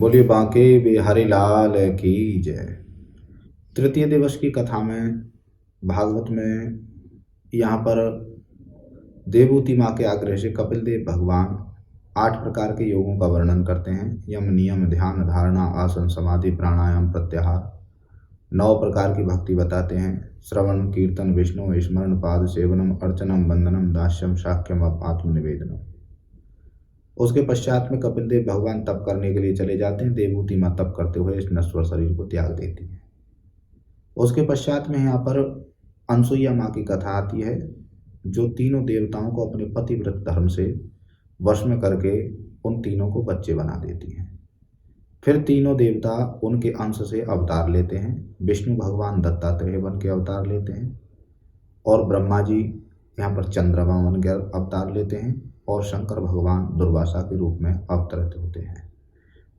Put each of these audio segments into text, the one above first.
बोलिए बांके बिहारी लाल की जय। तृतीय दिवस की कथा में भागवत में यहाँ पर देवहूति माँ के आग्रह से कपिल देव भगवान 8 प्रकार के योगों का वर्णन करते हैं। यम, नियम, ध्यान, धारणा, आसन, समाधि, प्राणायाम, प्रत्याहार। 9 प्रकार की भक्ति बताते हैं। श्रवण, कीर्तन, विष्णु स्मरण, पाद सेवनम, अर्चनम, वंदनम, दास्यम, शाक्यम, आत्मनिवेदनम। उसके पश्चात में कपिल देव भगवान तप करने के लिए चले जाते हैं। देवहूति माँ तप करते हुए इस नश्वर शरीर को त्याग देती है। उसके पश्चात में यहाँ पर अनसुईया माँ की कथा आती है, जो तीनों देवताओं को अपने पतिव्रत धर्म से वश में करके उन तीनों को बच्चे बना देती हैं। फिर तीनों देवता उनके अंश से अवतार लेते हैं। विष्णु भगवान दत्तात्रेय बन के अवतार लेते हैं और ब्रह्मा जी यहाँ पर चंद्रमा बन के अवतार लेते हैं और शंकर भगवान दुर्वासा के रूप में अवतरित होते हैं।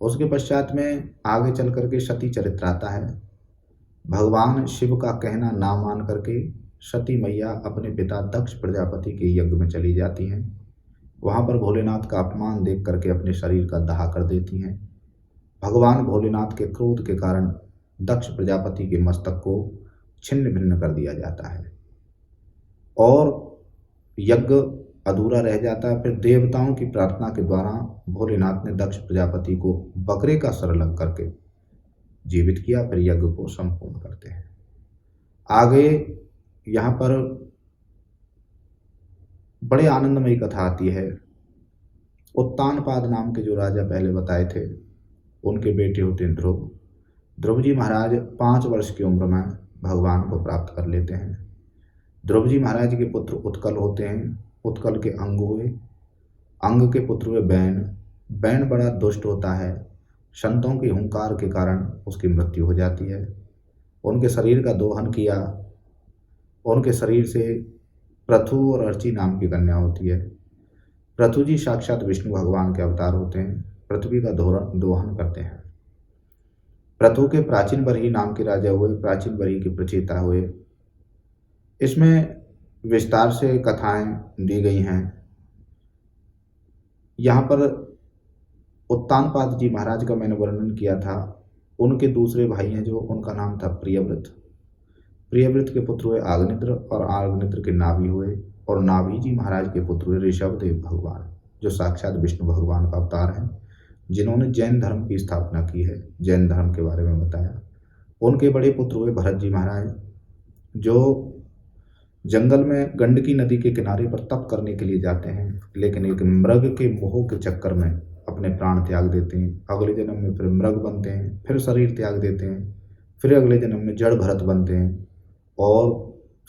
उसके पश्चात में आगे चल करके सती चरित्र आता है। भगवान शिव का कहना ना मान करके सती मैया अपने पिता दक्ष प्रजापति के यज्ञ में चली जाती हैं। वहाँ पर भोलेनाथ का अपमान देख करके अपने शरीर का दाह कर देती हैं। भगवान भोलेनाथ के क्रोध के कारण दक्ष प्रजापति के मस्तक को छिन्न भिन्न कर दिया जाता है और यज्ञ अधूरा रह जाता है। फिर देवताओं की प्रार्थना के द्वारा भोलेनाथ ने दक्ष प्रजापति को बकरे का सर लग करके जीवित किया। फिर यज्ञ को संपूर्ण करते हैं। आगे यहाँ पर बड़े आनंदमयी कथा आती है। उत्तानपाद नाम के जो राजा पहले बताए थे, उनके बेटे होते हैं ध्रुव। ध्रुव जी महाराज 5 वर्ष की उम्र में भगवान को प्राप्त कर लेते हैं। ध्रुव जी महाराज के पुत्र उत्कल होते हैं। उत्कल के अंग हुए, अंग के पुत्र हुए बैन। बैन बड़ा दुष्ट होता है। संतों के हुंकार के कारण उसकी मृत्यु हो जाती है। उनके शरीर का दोहन किया। उनके शरीर से पृथु और अर्ची नाम की कन्या होती है। पृथु जी साक्षात विष्णु भगवान के अवतार होते हैं। पृथ्वी का दोहन करते हैं। पृथु के प्राचीन बरही नाम के राजा हुए। प्राचीन बरही के प्रचेता हुए। इसमें विस्तार से कथाएं दी गई हैं। यहाँ पर उत्तानपाद जी महाराज का मैंने वर्णन किया था। उनके दूसरे भाई हैं जो, उनका नाम था प्रियव्रत। प्रियव्रत के पुत्र हुए आग्निद्र और आग्निद्र के नाभि हुए और नाभि जी महाराज के पुत्र हुए ऋषभदेव भगवान, जो साक्षात विष्णु भगवान का अवतार हैं, जिन्होंने जैन धर्म की स्थापना की है। जैन धर्म के बारे में बताया। उनके बड़े पुत्र हुए भरत जी महाराज, जो जंगल में गंडकी नदी के किनारे पर तप करने के लिए जाते हैं, लेकिन एक मृग के मोह के चक्कर में अपने प्राण त्याग देते हैं। अगले जन्म में फिर मृग बनते हैं, फिर शरीर त्याग देते हैं, फिर अगले जन्म में जड़ भरत बनते हैं और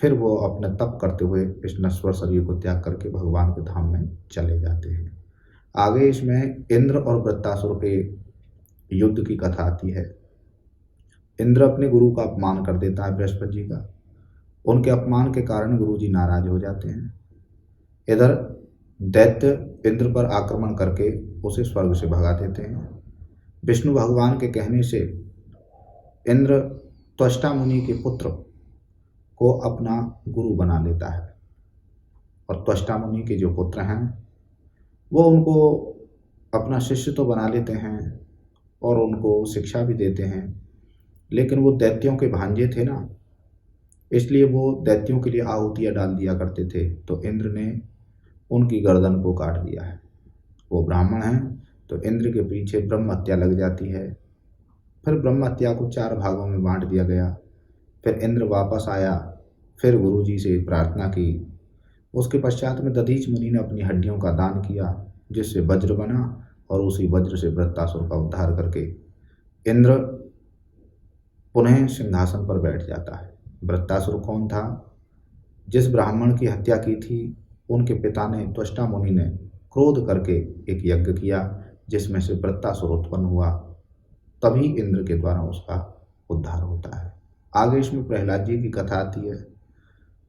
फिर वो अपने तप करते हुए इस नश्वर शरीर को त्याग करके भगवान के धाम में चले जाते हैं। आगे इसमें इंद्र और वृत्तासुर के युद्ध की कथा आती है। इंद्र अपने गुरु का अपमान कर देता है, बृहस्पति जी का। उनके अपमान के कारण गुरु जी नाराज हो जाते हैं। इधर दैत्य इंद्र पर आक्रमण करके उसे स्वर्ग से भगा देते हैं। विष्णु भगवान के कहने से इंद्र त्वष्टा मुनि के पुत्र को अपना गुरु बना लेता है और त्वष्टा मुनि के जो पुत्र हैं वो उनको अपना शिष्य तो बना लेते हैं और उनको शिक्षा भी देते हैं, लेकिन वो दैत्यों के भांजे थे ना, इसलिए वो दैत्यों के लिए आहुतियाँ डाल दिया करते थे। तो इंद्र ने उनकी गर्दन को काट दिया है। वो ब्राह्मण हैं तो इंद्र के पीछे ब्रह्म हत्या लग जाती है। फिर ब्रह्म हत्या को 4 भागों में बांट दिया गया। फिर इंद्र वापस आया, फिर गुरु जी से प्रार्थना की। उसके पश्चात में दधीच मुनि ने अपनी हड्डियों का दान किया, जिससे वज्र बना और उसी वज्र से वृत्तासुर का उद्धार करके इंद्र पुनः सिंहासन पर बैठ जाता है। वृत्तासुर कौन था? जिस ब्राह्मण की हत्या की थी, उनके पिता ने, त्वष्टा मुनि ने क्रोध करके एक यज्ञ किया जिसमें से वृत्तासुर उत्पन्न हुआ। तभी इंद्र के द्वारा उसका उद्धार होता है। आगे इसमें प्रहलाद जी की कथा आती है।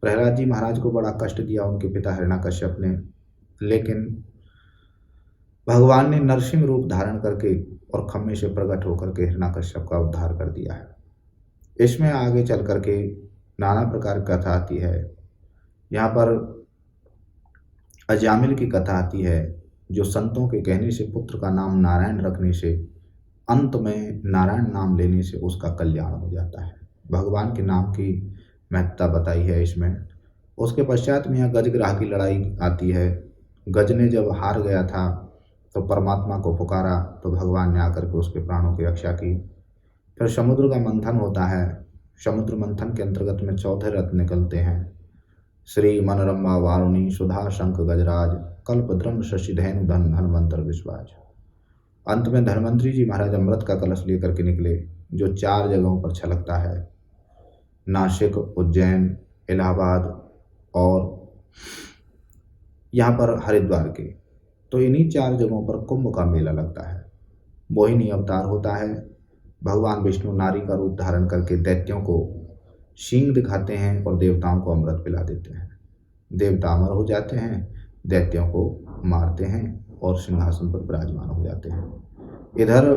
प्रहलाद जी महाराज को बड़ा कष्ट दिया उनके पिता हिरण्याकश्यप ने, लेकिन भगवान ने नरसिंह रूप धारण करके और खम्मे से प्रकट होकर के हिरण्याकश्यप का उद्धार कर दिया है। इसमें आगे चल करके नाना प्रकार की कथा आती है। यहाँ पर अजामिल की कथा आती है, जो संतों के कहने से पुत्र का नाम नारायण रखने से अंत में नारायण नाम लेने से उसका कल्याण हो जाता है। भगवान के नाम की महत्ता बताई है इसमें। उसके पश्चात में यहाँ गजग्राह की लड़ाई आती है। गज ने जब हार गया था तो परमात्मा को पुकारा, तो भगवान ने आकर के उसके प्राणों की रक्षा की। फिर समुद्र का मंथन होता है। समुद्र मंथन के अंतर्गत में चौथे रत्न निकलते हैं। श्री मनरम्बा वारुणी सुधा शंख गजराज कल्पद्रम शशि धैनु धन धनवंतर विश्वाज। अंत में धन्वंतरी जी महाराज अमृत का कलश लेकर के निकले, जो 4 जगहों पर छलकता है, नासिक, उज्जैन, इलाहाबाद और यहाँ पर हरिद्वार के। तो इन्हीं 4 जगहों पर कुंभ का मेला लगता है। मोहिनी अवतार होता है। भगवान विष्णु नारी का रूप धारण करके दैत्यों को सींग दिखाते हैं और देवताओं को अमृत पिला देते हैं। देवता अमर हो जाते हैं, दैत्यों को मारते हैं और सिंहासन पर विराजमान हो जाते हैं। इधर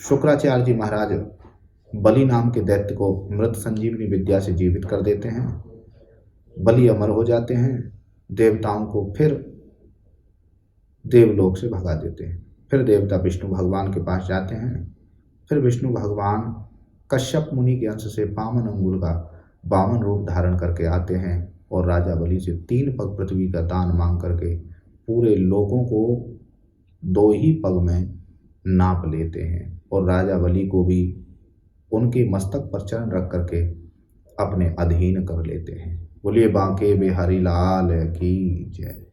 शुक्राचार्य जी महाराज बलि नाम के दैत्य को मृत संजीवनी विद्या से जीवित कर देते हैं। बलि अमर हो जाते हैं, देवताओं को फिर देवलोक से भगा देते हैं। फिर देवता विष्णु भगवान के पास जाते हैं। फिर विष्णु भगवान कश्यप मुनि के अंश से 52 अंगुल का 52 रूप धारण करके आते हैं और राजा बलि से 3 पग पृथ्वी का दान मांग करके पूरे लोगों को 2 ही पग में नाप लेते हैं और राजा बलि को भी उनके मस्तक पर चरण रख करके अपने अधीन कर लेते हैं। बोलिए बांके बिहारी लाल की जय।